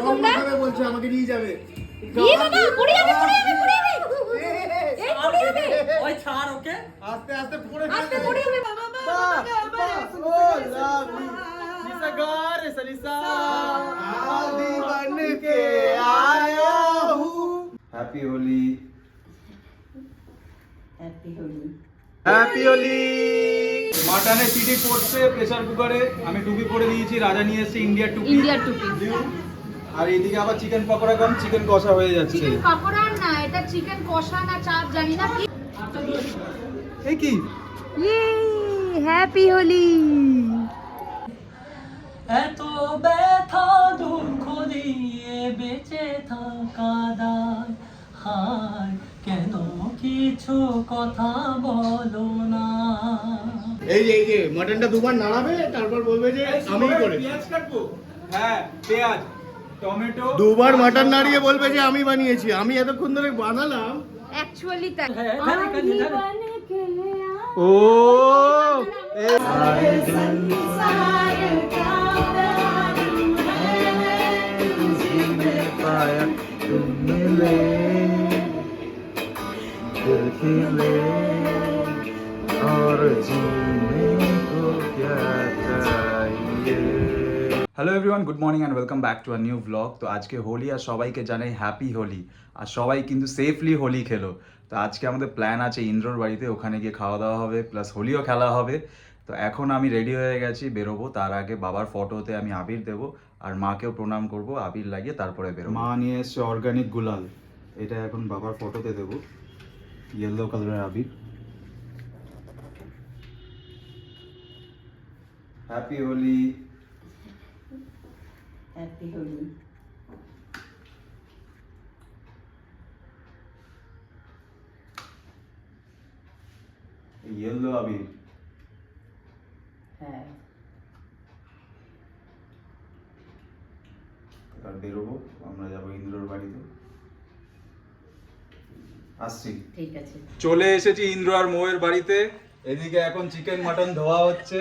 তোমরা বলছো আমাকে নিয়ে যাবে নিয়ে বাবা পড়ে যাবে এই পড়ে যাবে ওই ছাড় ওকে আস্তে আস্তে পড়ে যাবে বাবা হ্যাপি হোলি হ্যাপি হোলি মাটনের সিটি পড়ছে প্রেসার কুকারে আমি টুপি পরে দিয়েছি রাজা নিয়ে এসেছে ইন্ডিয়ার টুপি আর এইদিকে আবার চিকেন পকোড়া কম চিকেন কষা হয়ে যাচ্ছে চিকেন পকোড়া না এটা চিকেন কষা না চাপ জানি না কি এই কি হ্যাপি হোলি এত ব্যথা দুঃখ দিয়ে বেঁচে থাকা দায় হায় কেন কিছু কথা বলো না এই যে মাটনটা দুবার নাড়াবে তারপর বলবে যে আমি করে পেঁয়াজ কাটবো হ্যাঁ পেঁয়াজ টমেটো দুবার মাটন নাড়িয়ে বলবে যে আমি বানিয়েছি আমি এতক্ষণ ধরে বানালাম অ্যাকচুয়ালি তাই ও hello everyone good morning and welcome back to a new blog. তো আজকে হোলি আর সবাইকে জানাই হ্যাপি হোলি আর সবাই কিন্তু সেফলি হোলি খেলো। তো আজকে আমাদের প্ল্যান আছে ইন্দ্রর বাড়িতে, ওখানে গিয়ে খাওয়া দাওয়া হবে প্লাস হোলিও খেলা হবে। তো এখন আমি রেডি হয়ে গেছি বেরোবো, তার আগে বাবার ফটোতে আমি আবির দেবো আর মাকেও প্রণাম করব আবির লাগিয়ে তারপরে বেরোবো। মা নিয়ে এসছে অর্গানিক গুলাল, এটা এখন বাবার ফটোতে দেবো, ইয়েলো কালারের আবির। Happy Holi happy Holi yellow আবির। হ্যাঁ এবার বেরোবো, আমরা যাবো ইন্দ্রর বাড়িতে, আসছি। ঠিক আছে চলে এসেছি ইন্দ্র আর মৌয়ের বাড়িতে। এদিকে এখন চিকেন মাটন ধোয়া হচ্ছে,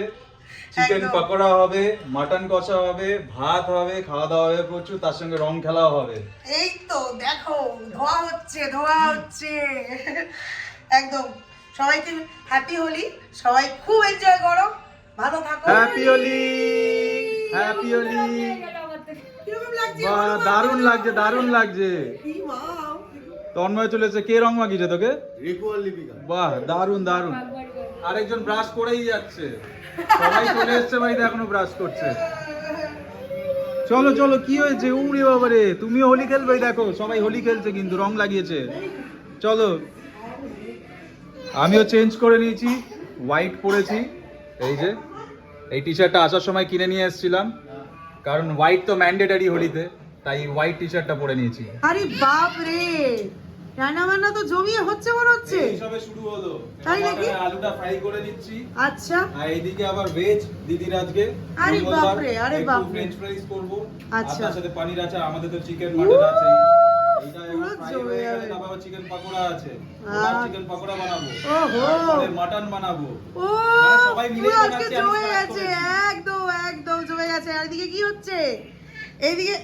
চিকেন পকোড়া হবে, মাটন কষা হবে, ভাত হবে, খাওয়া দাওয়া হবে প্রচুর, তার সঙ্গে রং খেলাও হবে। এই তো দেখো ধোয়া হচ্ছে একদম। সবাইকে হ্যাপি হোলি, সবাই খুব এনজয় করো, ভালো থাকো। Happy Holi happy Holi. কিরকম লাগছে? বাহ দারুণ লাগছে দারুণ লাগছে। এই বাও, তন্ময় চলেছে, কে রং মাখিয়েছে তোকে? রিকুয়াল লিপিকা। বাহ দারুণ দারুণ। আরেকজন ব্রাশ করেই যাচ্ছে, সবাই চলে এসছে বাড়িতে এখনো ব্রাশ করছে। চলো চলো কি হয়েছে? উড়ে বাবারে তুমিও হোলি খেলবে, দেখো সবাই হোলি খেলছে কিন্তু রং লাগিয়েছে। চলো আমিও চেঞ্জ করে নিয়েছি, হোয়াইট পরেছি। এই যে এই টি শার্টটা আসার সময় কিনে নিয়ে এসেছিলাম, কারণ হোয়াইট তো ম্যান্ডেটারি হোলিতে, তাই হোয়াইট টি শার্টটা পরে নিয়েছি। আরে বাপ রে, রান্না বান্না তো জমিয়ে হচ্ছে মনে হচ্ছে। এই সবে শুরু হলো, তাই নাকি? আলুটা ফ্রাই করে দিচ্ছি। আচ্ছা আর এইদিকে আবার ভেজ দিদির আজকে আরে মঙ্গলবার, বাপরে, আরে একটু বাপরে। ফ্রেঞ্চ ফ্রাইজ করব। আচ্ছা। আর তার সাথে পনির আছে, আমাদের তো চিকেন মাটন আছে। এইটা পুরো ফ্রাই জমে হয়ে গেলে যাবে। তারপর চিকেন পকোড়া আছে, আহ। চিকেন পকোড়া বানাবো, ওহো। তারপরে মাটন বানাবো। ও মানে সবাই মিলে পুরো আজকে বানাচ্ছি, আমি জমে start গেছে, করেছি। একদম একদম জমে গেছে। আর এদিকে কি হচ্ছে? এইদিকে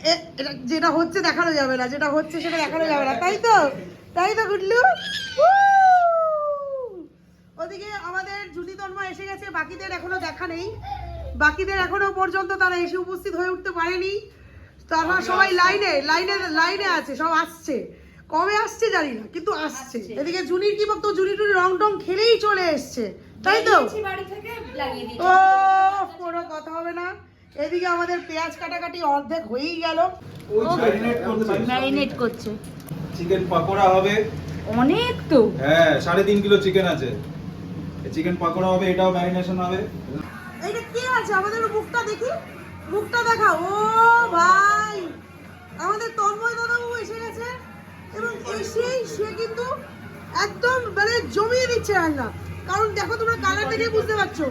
এটা যেটা হচ্ছে দেখানো যাবে না, যেটা হচ্ছে সেটা দেখানো যাবে না, তাই তো? তাই তো গুডলু? ওদিকে আমাদের জুলি তন্ময় এসে গেছে, বাকিদের এখনো দেখা নেই, বাকিদের এখনো পর্যন্ত তারা এসে উপস্থিত হয়ে উঠতে পারেনি। তারা সবাই লাইনে লাইনে লাইনে আছে, সব আসছে, কবে আসছে জানি না কিন্তু আসছে। এদিকে জুনির কি বলতো, জুনি টুনি রং টং খেলেই চলে এসছে, তাই তো? বাড়ি থেকে লাগিয়ে দিই ও কোনো কথা হবে না। এদিকে আমাদের পেঁয়াজ কাটাকাটি অর্ধেক হয়েই গেল, ওই ম্যারিনেট করছে, ম্যারিনেট করছে। চিকেন পকোড়া হবে। অনেক তো, হ্যাঁ 3.5 কিলো চিকেন আছে, চিকেন পকোড়া হবে, এটাও ম্যারিনেশন হবে। এইটা কে আছে? আমাদের মুখটা দেখি, মুখটা দেখা। ও ভাই, আমাদের তন্ময় দাদাবাবু এসে গেছে এবং এসেই সে কিন্তু একদম মানে জমিয়ে দিচ্ছে রান্না। কারণ দেখো তোমরা কালার দেখে বুঝতে পারছো,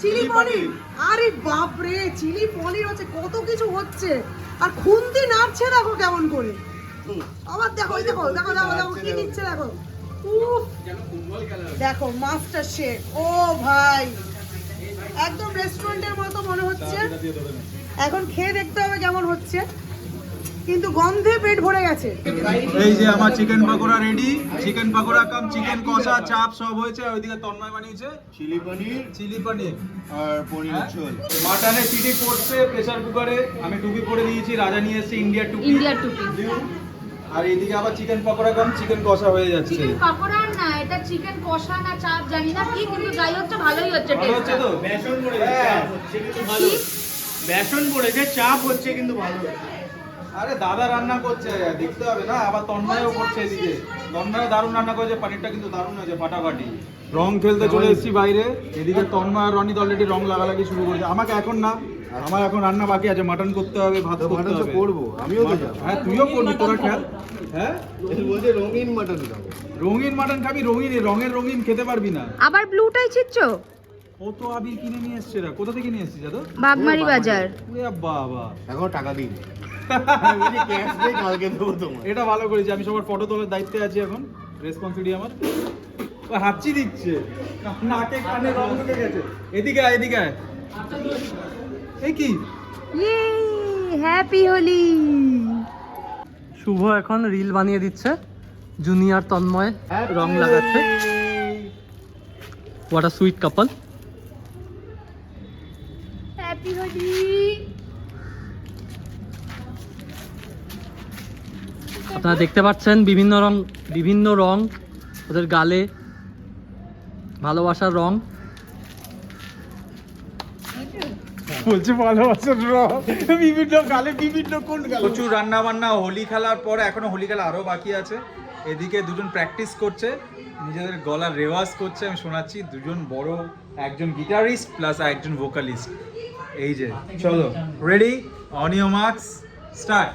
চিলি পনির। আরে বাপ রে, চিলি পনির হচ্ছে, কত কিছু হচ্ছে। আর খুন্তি নাড়ছে দেখো কেমন করে, আবার দেখো এই দেখো দেখো দেখো দেখো কি দিচ্ছে দেখো। উফ দেখো মাস্টার শেফ, ও ভাই একদম রেস্টুরেন্টের মতো মনে হচ্ছে। এখন খেয়ে দেখতে হবে কেমন হচ্ছে। কিন্তু গন্ধে পেট ভরে গেছে। এই যে আমার chicken pakora ready, chicken pakora cum chicken কষা চাপ সব হয়েছে। ওইদিকে তন্ময় বানিয়েছে চিলি পনির আর পনির ঝোল। মাটনের সিটি পড়ছে প্রেসার কুকারে, আমি টুপি পরে দিয়েছি, রাজা নিয়ে এসেছে ইন্ডিয়ার টুপি। আর এইদিকে আবার চিকেন পাকোড়া কাম চিকেন কষা হয়ে যাচ্ছে। চিকেন পাকোড়া না, এটা চিকেন কষা না চাপ জানি না কি, কিন্তু যাই হচ্ছে ভালোই হচ্ছে ভালো হচ্ছে তো? বেসন পড়েছে, চাপ হচ্ছে কিন্তু ভালো হচ্ছে। বেসন পড়েছে, চাপ হচ্ছে কিন্তু ভালো হচ্ছে। আরে দাদা রান্না করছে, দেখতে হবে না? আবার তন্ময়ও করছে এদিকে। তন্ময় দারুণ রান্না করেছে, পানিরটা কিন্তু দারুণ হয়েছে, ফাটাফাটি। রং খেলতে চলে এসেছি বাইরে, এদিকে তন্ময় আর রনিত অলরেডি রং লাগালাগি শুরু করেছে। আমাকে এখন না, আমার এখন রান্না বাকি আছে, মাটন করতে হবে, ভাত করতে হবে। করবো, আমিও তো যাবো। হ্যাঁ তুইও করবি, তোরা খেল। হ্যাঁ বলছে রঙিন মাটন খাবো। রঙিন মাটন খাবি? রঙিন রঙের রঙিন খেতে পারবি না। আবার ব্লুটাই ছিটছো? ও তো আবির কিনে নিয়ে এসছে। কোথা থেকে নিয়ে এসছিস দাদা? বাগমারি বাজার। ওরে বাবা, এখন টাকা দিন, ক্যাশ দিয়ে কালকে দেবো তোমার। এটা ভালো করেছি, আমি সবার ফটো তোলার দায়িত্বে আছি এখন, রেসপন্সিবিলিটি আমার। ও হাঁচি দিচ্ছে, নাকে কানে রং ঢুকে গেছে। এদিকে আয়, এদিকে আয়। এই কি ইয়ে হ্যাপি হোলি। শুভ এখন রিল বানিয়ে দিচ্ছে, জুনিয়র তন্ময় রং লাগাচ্ছে। What a sweet couple. Happy Holi. আপনারা দেখতে পাচ্ছেন বিভিন্ন রং ওদের গালে, ভালোবাসার রং। বলছে ভালোবাসার রং, বিভিন্ন গালে বিভিন্ন কোন গালে। প্রচুর রান্না বান্না, হোলি খেলার পর এখনো হোলি খেলা আরো বাকি আছে। এদিকে দুজন প্র্যাকটিস করছে, নিজেদের গলার রেওয়াজ করছে, আমি শোনাচ্ছি। দুজন বড়, একজন গিটারিস্ট প্লাস একজন ভোকালিস্ট। এই যে চলো, ready, on your marks, start.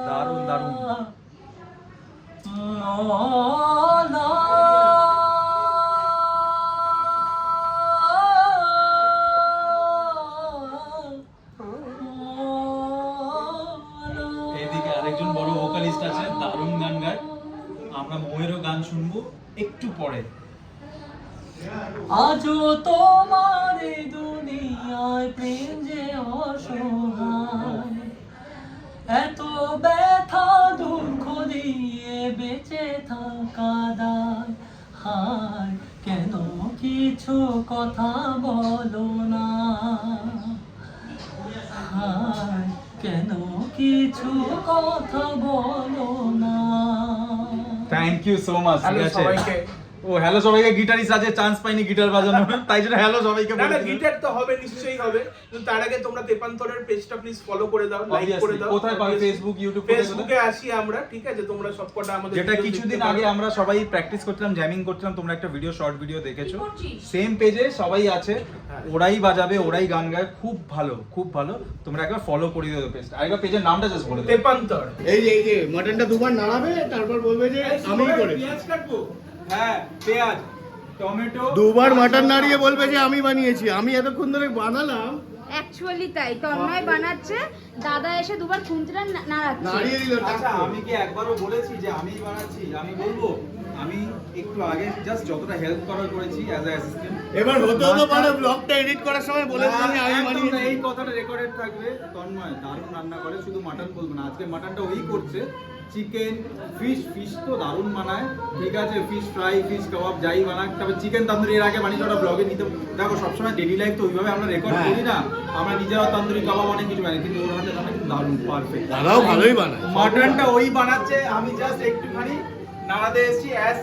দারুণ দারুণ। এদিকে আরেকজন বড় ভোকালিস্ট আছে, দারুণ গান গায়। আমরা ময়েরও গান শুনবো একটু পরে। আজও তোমার এই দুনিয়ায় প্রেম যে অসহায়, এত ব্যথা দুঃখ দিয়ে বেঁচে থাকা দায়। হায় কেন কিছু কথা বলো না, হায় কেন কিছু কথা বলো না। Thank you so much. ঠিক আছে, ও হ্যালো সবাইকে। গিটারিস্ট আছে, চান্স পাইনি গিটার বাজানোর, তাই জন্য হ্যালো সবাইকে না বলে না, দিলাম। গিটার তো হবে, নিশ্চয়ই হবে, কিন্তু তার আগে তোমরা তেপান্তরের পেজটা প্লিজ ফলো করে দাও, লাইক করে দাও। কোথায় পাবে? Facebook, YouTube? ফেসবুকে আসি আমরা, ঠিক আছে? তোমরা সবকটা আমাদের যেটা video কিছুদিন দেখতে আগে পারো। আমরা সবাই প্র্যাকটিস করছিলাম, জ্যামিং করছিলাম, তোমরা একটা ভিডিও, শর্ট ভিডিও দেখেছো। সেম পেজে সবাই আছে, ওরাই বাজাবে, ওরাই গান গায়, খুব ভালো, খুব ভালো। তোমরা একবার ফলো করে দিও পেজটা। আরেকবার পেজের নামটা জাস্ট বলে দাও। তেপান্তর। এই যে মাটনটা দুবার নাড়াবে, তারপর বলবে যে আমি করে। পেঁয়াজ কাটবো। হ্যাঁ, পেঁয়াজ, টমেটো, দুবার মাটন নাড়িয়ে বলবে যে আমি বানিয়েছি। আমি এতক্ষণ ধরে বানালাম, অ্যাকচুয়ালি তাই, তন্ময় বানাচ্ছে, দাদা এসে দুবার খুন্তিটা নাড়াচ্ছে। নাড়িয়ে দিল। আচ্ছা আমি কি একবারও বলেছি যে আমি বানাচ্ছি? আমি বলবো আমি একটু আগে জাস্ট যতটা হেল্প করার করেছি অ্যাজ আ অ্যাসিস্ট্যান্ট। এবার হতে পারে ব্লগটা এডিট করার সময় বলেছিলাম যে আমি বানিয়েছি। এই কথাটা রেকর্ডেড থাকবে। তন্ময় দারুণ রান্না করে, শুধু মাটন বলবো না, আজকে মাটনটা ওই করছে। চিকেন, ফিশ তো দারুণ বানায়, ঠিক আছে? ফিশ ফ্রাই, ফিশ কাবাব যাই বানাক, তবে চিকেন তন্দুরি এর আগে বানিয়ে ওটা ব্লগে নিতে। দেখো সবসময় ডেইলি লাইফ তো ওইভাবে আমরা রেকর্ড করি না, আমরা নিজেরা তন্দুরি কাবাব অনেক কিছু বানাই, কিন্তু ওর হাতে রান্না কিন্তু দারুণ পারফেক্ট। দাদাও ভালোই বানায়। মাটনটা ওই বানাচ্ছে, আমি জাস্ট একটুখানি নাড়াতে এসেছি as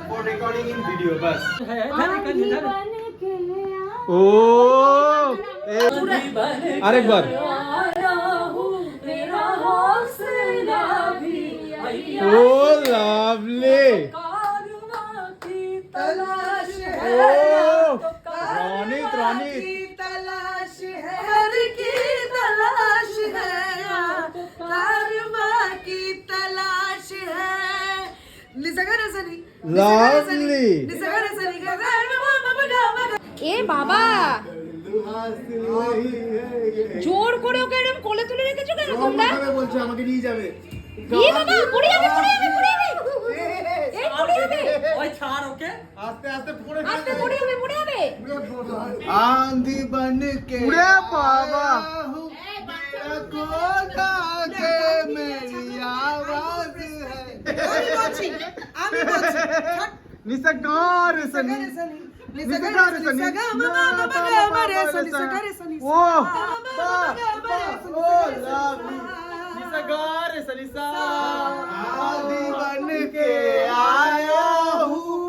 for recording in video, বাস। ও আরেকবার। ও লাভলি। রনিত तलाश है, हर की तलाश है, कारमा की तलाश है। निसगर सनी, Lovely. निसगर सनी का এ বাবা জোর করে ওকে এরকম কোলে তুলে রেখেছো কেন তোমরা? বলছে আমাকে নিয়ে যাবে। ইয়ে বাবা, পড়ে যাবে, পড়ে যাবে, পড়ে যাবে। এই পড়ে যাবে। ওই ছাড় ওকে। আস্তে আস্তে পড়ে আস্তে পড়ে যাবে, পড়ে যাবে। आंधी बन के उड़े बाबा। कोना के मेरी आवाज है। আমি বলছি নিসাগার সনি নিসাগার সনি ও নিসাগার সনি সা आंधी बन के आया हूँ।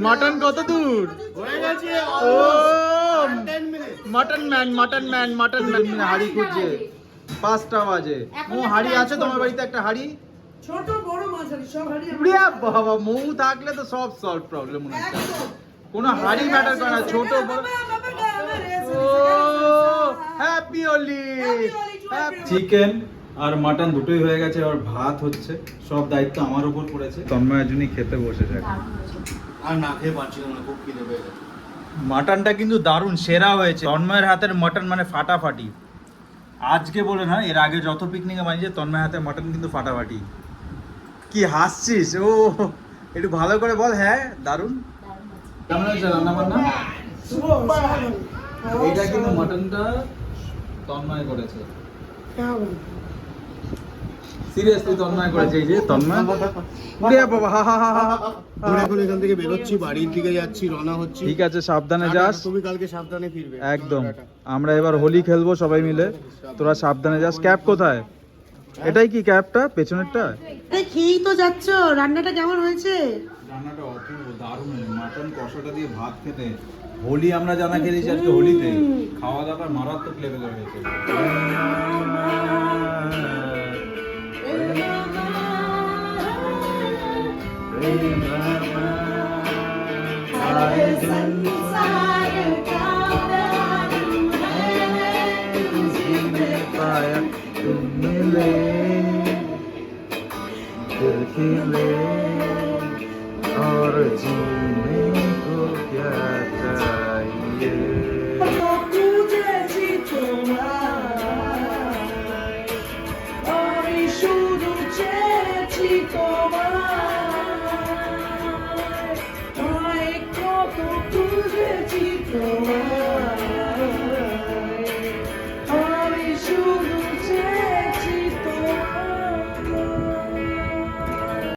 মটন কত দূর হয়ে গেছে ও 10 মিনিট। মটন ম্যান হাড়ি খুঁজছে 5টা বাজে ও হাড়ি আছে তোমার বাড়িতে একটা হাড়ি ছোট বড় মাঝারি সব হাড়ি আমার উড়িয়া বাবা মৌ থাকলে তো সব সলভ প্রবলেম মনে হচ্ছে একদম। কোনো হাড়ি ম্যাটার করে না ছোট বড় ও হ্যাপি হোলি চিকেন আর মাটন দুটোই হয়ে গেছে আর ভাত হচ্ছে সব দায়িত্ব আমার উপর পড়েছে তন্ময়ের জন্য খেতে বসেছে আর না খেয়ে পারছি না, খুব খিদে পেয়ে গেছে। মাটনটা কিন্তু দারুণ সেরা হয়েছে তন্ময়ের হাতের মাটন মানে ফাটাফাটি আজকে বলে না এর আগে যত পিকনিকে বানিয়েছে তন্ময়ের হাতের মাটন কিন্তু ফাটাফাটি কি হাসছিস ও একটু ভালো করে বল হ্যাঁ দারুণ কেমন হয়েছে রান্না বান্না এইটা কিন্তু মাটনটা তন্ময় করেছে সিরিয়াসলি তন্ময় করেছে এই যে তন্ময় উড়ে বাবা হা হা হা হা আমরা এখন এখান থেকে বেরোচ্ছি, বাড়ির দিকে যাচ্ছি, রওনা হচ্ছি। ঠিক আছে সাবধানে যাস তুমি কালকে সাবধানে ফিরবে। একদম আমরা এবার হোলি খেলবো সবাই মিলে তোরা সাবধানে যাস ক্যাপ কোথায় এটাই কি ক্যাপটা পেছনেরটা খেয়েই তো যাচ্ছ, রান্নাটা কেমন হয়েছে? রান্নাটা অপূর্ব দারুণ মাটন কষাটা দিয়ে ভাত খেতে হোলি আমরা জানা খেয়েছি আজকে হোলিতে খাওয়া দাওয়া মারাত্মক লেভেলে হয়েছে और जीने को क्या